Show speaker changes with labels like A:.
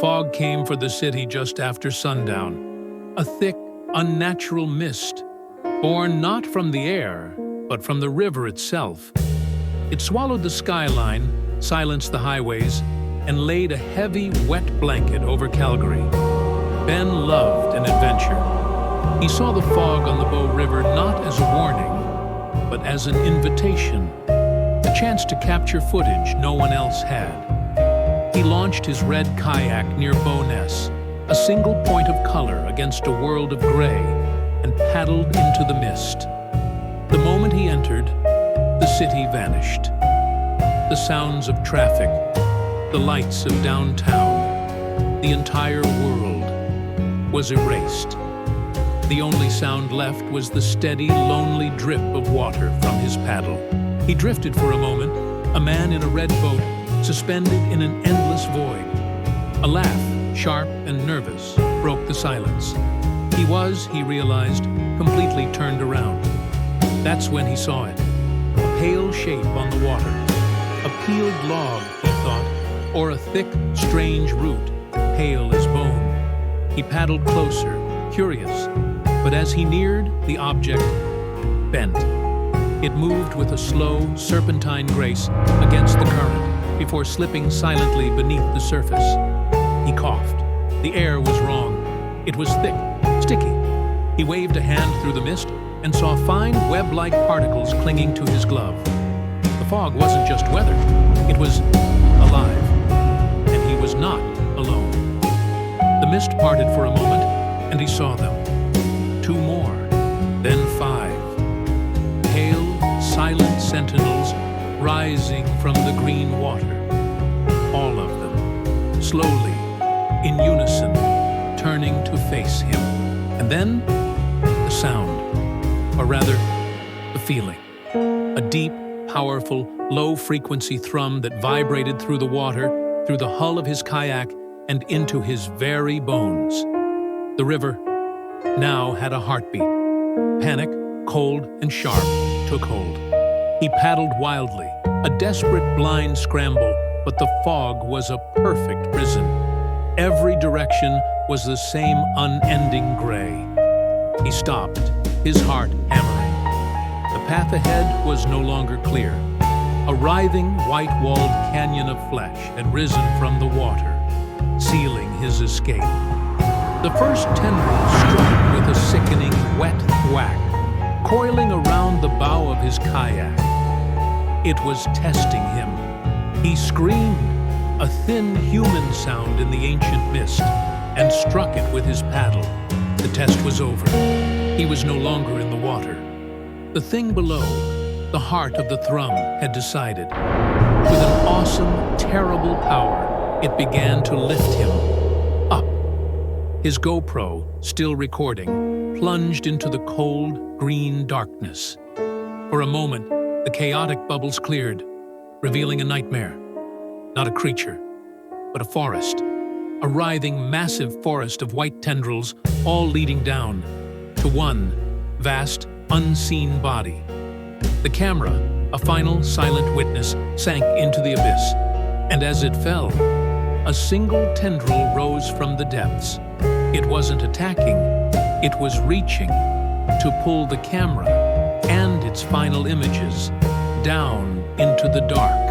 A: Fog came for the city just after sundown, a thick, unnatural mist, born not from the air, but from the river itself. It swallowed the skyline, silenced the highways, and laid a heavy, wet blanket over Calgary. Ben loved an adventure. He saw the fog on the Bow River not as a warning, but as an invitation, a chance to capture footage no one else had. He launched his red kayak near Bowness, a single point of color against a world of gray, and paddled into the mist. The moment he entered, the city vanished. The sounds of traffic, the lights of downtown, the entire world was erased. The only sound left was the steady, lonely drip of water from his paddle. He drifted for a moment, a man in a red boat, suspended in an endless void. A laugh, sharp and nervous, broke the silence. He was, he realized, completely turned around. That's when he saw it. A pale shape on the water. A peeled log, he thought, or a thick, strange root, pale as bone. He paddled closer, curious, but as he neared, the object bent. It moved with a slow, serpentine grace against the current before slipping silently beneath the surface. He coughed. The air was wrong. It was thick, sticky. He waved a hand through the mist and saw fine web-like particles clinging to his glove. The fog wasn't just weather. It was alive. And he was not alone. The mist parted for a moment, and he saw them. 2 more, then 5. Pale, silent sentinels rising from the green water. All of them, slowly, in unison, turning to face him. And then, the sound, or rather, the feeling. A deep, powerful, low-frequency thrum that vibrated through the water, through the hull of his kayak, and into his very bones. The river now had a heartbeat. Panic, cold and sharp, took hold. He paddled wildly, a desperate blind scramble, but the fog was a perfect prison. Every direction was the same unending gray. He stopped, his heart hammering. The path ahead was no longer clear. A writhing, white-walled canyon of flesh had risen from the water, sealing his escape. The first tendril struck with a sickening, wet thwack, coiling around the bow of his kayak. It was testing him. He screamed, a thin human sound in the ancient mist, and struck it with his paddle. The test was over. He was no longer in the water. The thing below, the heart of the thrum, had decided. With an awesome, terrible power, it began to lift him up. His GoPro, still recording, plunged into the cold, green darkness. For a moment, the chaotic bubbles cleared, revealing a nightmare. Not a creature, but a forest. A writhing, massive forest of white tendrils, all leading down to one vast, unseen body. The camera, a final, silent witness, sank into the abyss, and as it fell, a single tendril rose from the depths. It wasn't attacking, it was reaching to pull the camera and its final images down into the dark.